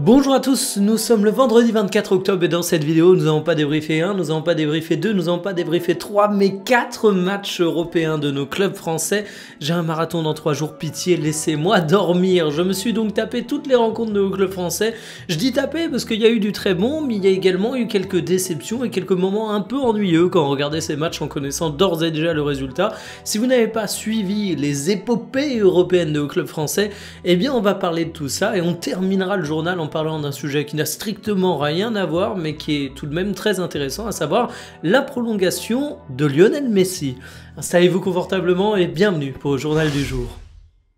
Bonjour à tous, nous sommes le vendredi 24 octobre et dans cette vidéo nous n'allons pas débriefer 1, nous n'allons pas débriefer 2, nous n'allons pas débriefer 3 mais 4 matchs européens de nos clubs français. J'ai un marathon dans 3 jours, pitié laissez-moi dormir. Je me suis donc tapé toutes les rencontres de nos clubs français. Je dis tapé parce qu'il y a eu du très bon mais il y a également eu quelques déceptions et quelques moments un peu ennuyeux quand on regardait ces matchs en connaissant d'ores et déjà le résultat. Si vous n'avez pas suivi les épopées européennes de nos clubs français, eh bien on va parler de tout ça et on terminera le journal en parlant d'un sujet qui n'a strictement rien à voir mais qui est tout de même très intéressant, à savoir la prolongation de Lionel Messi. Installez-vous confortablement et bienvenue pour le journal du jour.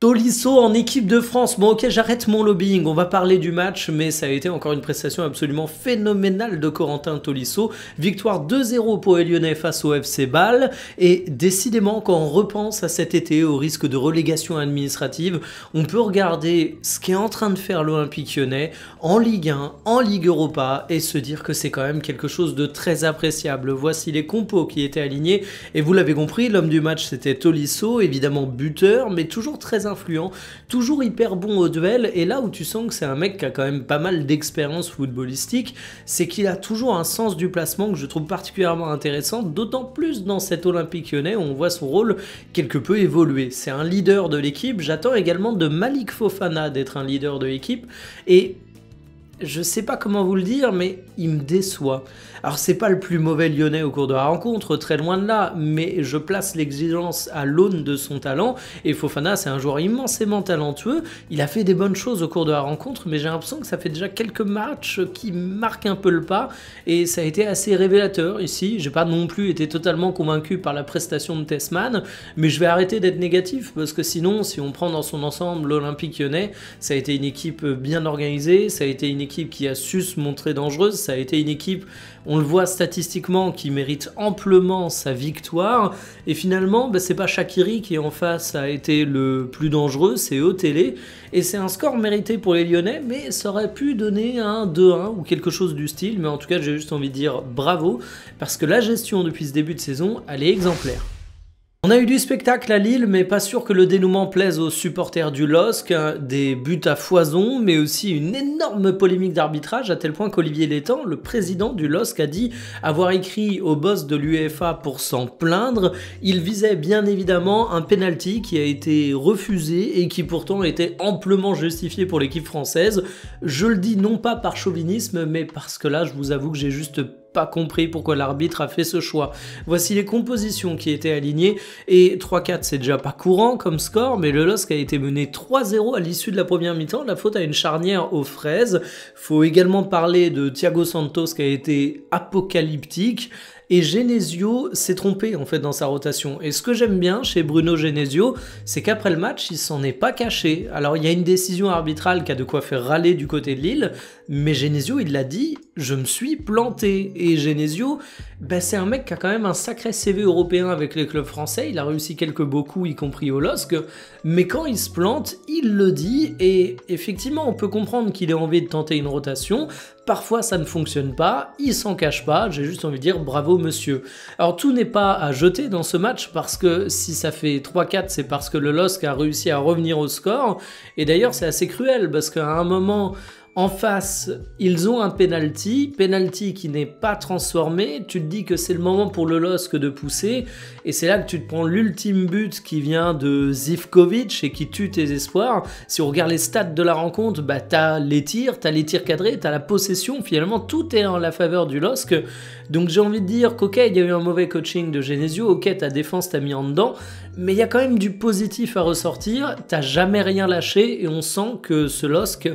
Tolisso en équipe de France. Bon ok, j'arrête mon lobbying, on va parler du match, mais ça a été encore une prestation absolument phénoménale de Corentin Tolisso. Victoire 2-0 pour les Lyonnais face au FC Bâle, et décidément quand on repense à cet été, au risque de relégation administrative, on peut regarder ce qu'est en train de faire l'Olympique Lyonnais en Ligue 1, en Ligue Europa, et se dire que c'est quand même quelque chose de très appréciable. Voici les compos qui étaient alignés, et vous l'avez compris, l'homme du match c'était Tolisso, évidemment buteur, mais toujours très influent, toujours hyper bon au duel, et là où tu sens que c'est un mec qui a quand même pas mal d'expérience footballistique, c'est qu'il a toujours un sens du placement que je trouve particulièrement intéressant, d'autant plus dans cet Olympique Lyonnais où on voit son rôle quelque peu évoluer. C'est un leader de l'équipe, j'attends également de Malik Fofana d'être un leader de l'équipe, et je sais pas comment vous le dire, mais il me déçoit. Alors c'est pas le plus mauvais Lyonnais au cours de la rencontre, très loin de là, mais je place l'exigence à l'aune de son talent, et Fofana c'est un joueur immensément talentueux, il a fait des bonnes choses au cours de la rencontre, mais j'ai l'impression que ça fait déjà quelques matchs qui marquent un peu le pas, et ça a été assez révélateur ici. J'ai pas non plus été totalement convaincu par la prestation de Tessman, mais je vais arrêter d'être négatif, parce que sinon, si on prend dans son ensemble l'Olympique Lyonnais, ça a été une équipe bien organisée, ça a été une équipe qui a su se montrer dangereuse, ça a été une équipe, on le voit statistiquement, qui mérite amplement sa victoire, et finalement c'est pas Shaqiri qui en face a été le plus dangereux, c'est Otélé, et c'est un score mérité pour les Lyonnais, mais ça aurait pu donner un 2-1 ou quelque chose du style, mais en tout cas j'ai juste envie de dire bravo, parce que la gestion depuis ce début de saison, elle est exemplaire. On a eu du spectacle à Lille, mais pas sûr que le dénouement plaise aux supporters du LOSC, hein, des buts à foison, mais aussi une énorme polémique d'arbitrage, à tel point qu'Olivier Létang, le président du LOSC, a dit avoir écrit au boss de l'UEFA pour s'en plaindre. Il visait bien évidemment un penalty qui a été refusé et qui pourtant était amplement justifié pour l'équipe française. Je le dis non pas par chauvinisme, mais parce que là, je vous avoue que j'ai juste pas compris pourquoi l'arbitre a fait ce choix. Voici les compositions qui étaient alignées, et 3-4 c'est déjà pas courant comme score, mais le LOSC a été mené 3-0 à l'issue de la première mi-temps, la faute à une charnière aux fraises. Faut également parler de Thiago Santos qui a été apocalyptique, et Genesio s'est trompé en fait dans sa rotation. Et ce que j'aime bien chez Bruno Genesio, c'est qu'après le match, il s'en est pas caché. Alors il y a une décision arbitrale qui a de quoi faire râler du côté de Lille, mais Genesio il l'a dit, je me suis planté. Et Genesio, c'est un mec qui a quand même un sacré CV européen avec les clubs français, il a réussi quelques beaux coups, y compris au LOSC, mais quand il se plante, il le dit, et effectivement on peut comprendre qu'il ait envie de tenter une rotation. Parfois ça ne fonctionne pas, il s'en cache pas, j'ai juste envie de dire bravo monsieur. Alors tout n'est pas à jeter dans ce match, parce que si ça fait 3-4 c'est parce que le LOSC a réussi à revenir au score, et d'ailleurs c'est assez cruel parce qu'à un moment en face, ils ont un penalty qui n'est pas transformé, tu te dis que c'est le moment pour le LOSC de pousser, et c'est là que tu te prends l'ultime but qui vient de Zivkovic et qui tue tes espoirs. Si on regarde les stats de la rencontre, t'as les tirs cadrés, t'as la possession, finalement tout est en la faveur du LOSC, donc j'ai envie de dire qu'ok, il y a eu un mauvais coaching de Genesio, ok ta défense t'a mis en dedans, mais il y a quand même du positif à ressortir, t'as jamais rien lâché, et on sent que ce LOSC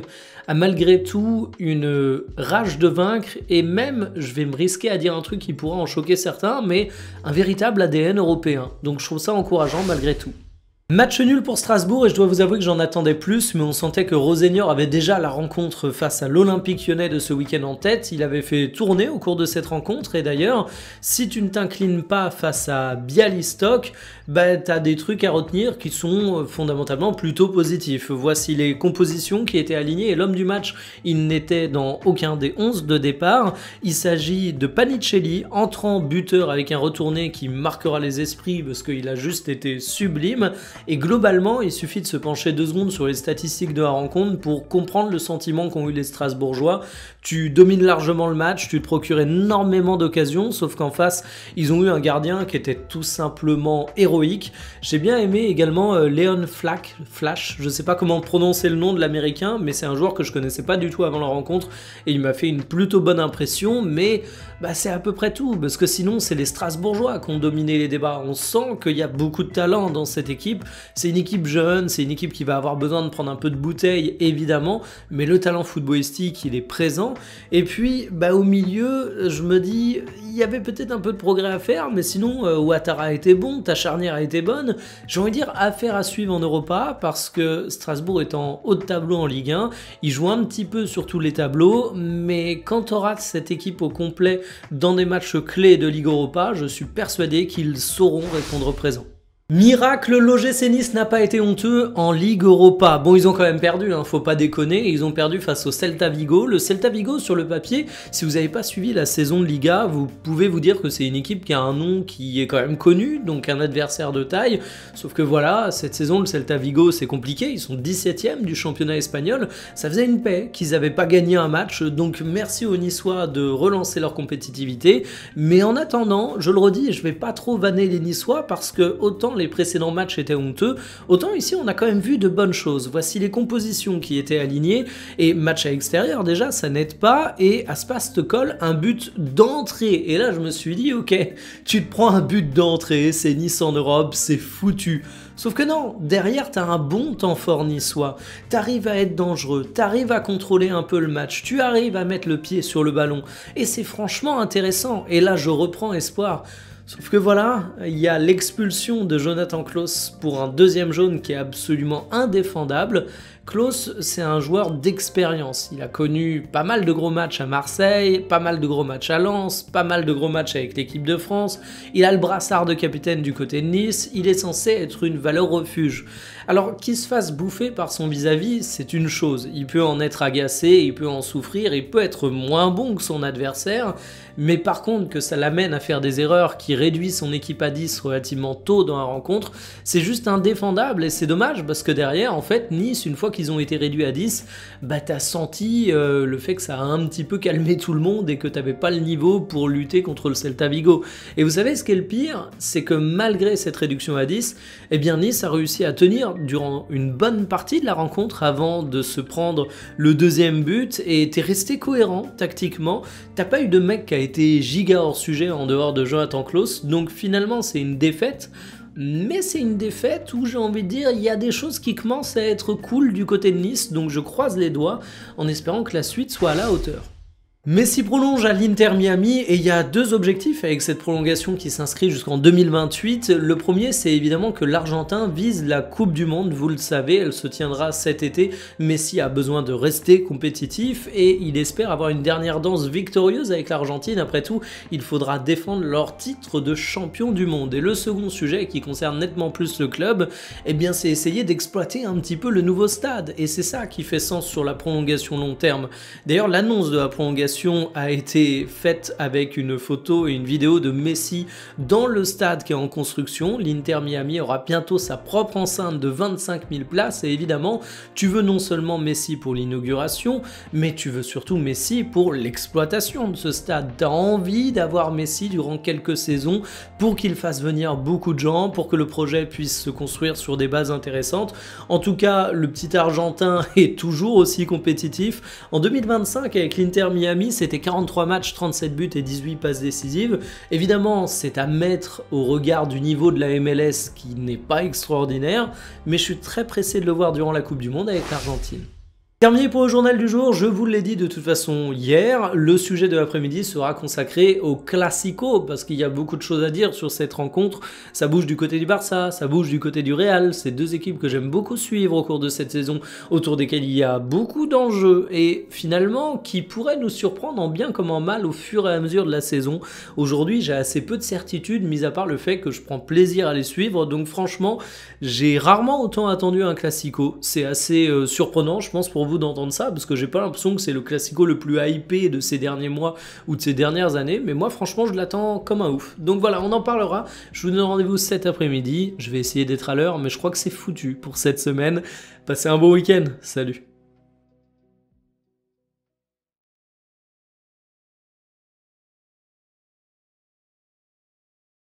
a malgré tout une rage de vaincre, et même, je vais me risquer à dire un truc qui pourra en choquer certains, mais un véritable ADN européen. Donc je trouve ça encourageant malgré tout. Match nul pour Strasbourg, et je dois vous avouer que j'en attendais plus, mais on sentait que Rosenior avait déjà la rencontre face à l'Olympique Lyonnais de ce week-end en tête. Il avait fait tourner au cours de cette rencontre, et d'ailleurs, si tu ne t'inclines pas face à Bialystok, t'as des trucs à retenir qui sont fondamentalement plutôt positifs. Voici les compositions qui étaient alignées, et l'homme du match, il n'était dans aucun des 11 de départ. Il s'agit de Panicelli, entrant buteur avec un retourné qui marquera les esprits parce qu'il a juste été sublime. Et globalement, il suffit de se pencher 2 secondes sur les statistiques de la rencontre pour comprendre le sentiment qu'ont eu les Strasbourgeois. Tu domines largement le match, tu te procures énormément d'occasions, sauf qu'en face, ils ont eu un gardien qui était tout simplement héroïque. J'ai bien aimé également Leon Flash, je sais pas comment prononcer le nom de l'américain, mais c'est un joueur que je connaissais pas du tout avant la rencontre et il m'a fait une plutôt bonne impression, mais c'est à peu près tout, parce que sinon c'est les Strasbourgeois qui ont dominé les débats. On sent qu'il y a beaucoup de talent dans cette équipe, c'est une équipe jeune, c'est une équipe qui va avoir besoin de prendre un peu de bouteille évidemment, mais le talent footballistique il est présent. Et puis au milieu, je me dis, il y avait peut-être un peu de progrès à faire, mais sinon Ouattara a été bon, ta charnière a été bonne. J'ai envie de dire affaire à suivre en Europa, parce que Strasbourg est en haut de tableau en Ligue 1, il joue un petit peu sur tous les tableaux, mais quand tu auras cette équipe au complet dans des matchs clés de Ligue Europa, je suis persuadé qu'ils sauront répondre présent. Miracle, l'OGC Nice n'a pas été honteux en Ligue Europa. Bon, ils ont quand même perdu, faut pas déconner, ils ont perdu face au Celta Vigo. Le Celta Vigo, sur le papier, si vous n'avez pas suivi la saison de Liga, vous pouvez vous dire que c'est une équipe qui a un nom qui est quand même connu, donc un adversaire de taille. Sauf que voilà, cette saison, le Celta Vigo, c'est compliqué, ils sont 17e du championnat espagnol. Ça faisait une paix qu'ils n'avaient pas gagné un match, donc merci aux Niçois de relancer leur compétitivité. Mais en attendant, je le redis, je vais pas trop vanner les Niçois, parce que autant les précédents matchs étaient honteux, autant ici on a quand même vu de bonnes choses. Voici les compositions qui étaient alignées, et match à l'extérieur déjà, ça n'aide pas, et Aspas te colle un but d'entrée. Et là je me suis dit, ok, tu te prends un but d'entrée, c'est Nice en Europe, c'est foutu. Sauf que non, derrière t'as un bon temps fort niçois, t'arrives à être dangereux, t'arrives à contrôler un peu le match, tu arrives à mettre le pied sur le ballon, et c'est franchement intéressant, et là je reprends espoir. Sauf que voilà, il y a l'expulsion de Jonathan Klaus pour un deuxième jaune qui est absolument indéfendable. Klaus, c'est un joueur d'expérience. Il a connu pas mal de gros matchs à Marseille, pas mal de gros matchs à Lens, pas mal de gros matchs avec l'équipe de France. Il a le brassard de capitaine du côté de Nice. Il est censé être une valeur refuge. Alors qu'il se fasse bouffer par son vis-à-vis, c'est une chose. Il peut en être agacé, il peut en souffrir, il peut être moins bon que son adversaire. Mais par contre, que ça l'amène à faire des erreurs qui réduisent son équipe à 10 relativement tôt dans la rencontre, c'est juste indéfendable et c'est dommage parce que derrière, en fait, Nice, une fois qu'ils ont été réduits à 10, t'as senti le fait que ça a un petit peu calmé tout le monde et que t'avais pas le niveau pour lutter contre le Celta Vigo. Et vous savez ce qui est le pire, c'est que malgré cette réduction à 10, eh bien Nice a réussi à tenir durant une bonne partie de la rencontre avant de se prendre le deuxième but et t'es resté cohérent tactiquement. T'as pas eu de mec qui a été giga hors sujet en dehors de Jonathan Klaus, donc finalement c'est une défaite. Mais c'est une défaite où j'ai envie de dire il y a des choses qui commencent à être cool du côté de Nice, donc je croise les doigts en espérant que la suite soit à la hauteur. Messi prolonge à l'Inter Miami et il y a deux objectifs avec cette prolongation qui s'inscrit jusqu'en 2028. Le premier, c'est évidemment que l'Argentin vise la Coupe du Monde, vous le savez, elle se tiendra cet été. Messi a besoin de rester compétitif et il espère avoir une dernière danse victorieuse avec l'Argentine. Après tout, il faudra défendre leur titre de champion du monde. Et le second sujet qui concerne nettement plus le club, eh bien c'est essayer d'exploiter un petit peu le nouveau stade. Et c'est ça qui fait sens sur la prolongation long terme. D'ailleurs, l'annonce de la prolongation a été faite avec une photo et une vidéo de Messi dans le stade qui est en construction. L'Inter Miami aura bientôt sa propre enceinte de 25 000 places et évidemment, tu veux non seulement Messi pour l'inauguration, mais tu veux surtout Messi pour l'exploitation de ce stade. Tu as envie d'avoir Messi durant quelques saisons pour qu'il fasse venir beaucoup de gens, pour que le projet puisse se construire sur des bases intéressantes. En tout cas, le petit Argentin est toujours aussi compétitif. En 2025, avec l'Inter Miami, c'était 43 matchs, 37 buts et 18 passes décisives. Évidemment, c'est à mettre au regard du niveau de la MLS qui n'est pas extraordinaire, mais je suis très pressé de le voir durant la Coupe du Monde avec l'Argentine. Terminé pour le journal du jour, je vous l'ai dit de toute façon hier, le sujet de l'après-midi sera consacré au Classico, parce qu'il y a beaucoup de choses à dire sur cette rencontre. Ça bouge du côté du Barça, ça bouge du côté du Real, c'est deux équipes que j'aime beaucoup suivre au cours de cette saison, autour desquelles il y a beaucoup d'enjeux, et finalement qui pourraient nous surprendre en bien comme en mal au fur et à mesure de la saison. Aujourd'hui, j'ai assez peu de certitudes, mis à part le fait que je prends plaisir à les suivre, donc franchement, j'ai rarement autant attendu un Classico. C'est assez surprenant, je pense, pour vous vous d'entendre ça, parce que j'ai pas l'impression que c'est le classico le plus hypé de ces derniers mois ou de ces dernières années, mais moi franchement je l'attends comme un ouf. Donc voilà, on en parlera, je vous donne rendez-vous cet après-midi, je vais essayer d'être à l'heure, mais je crois que c'est foutu pour cette semaine. Passez un bon week-end, salut.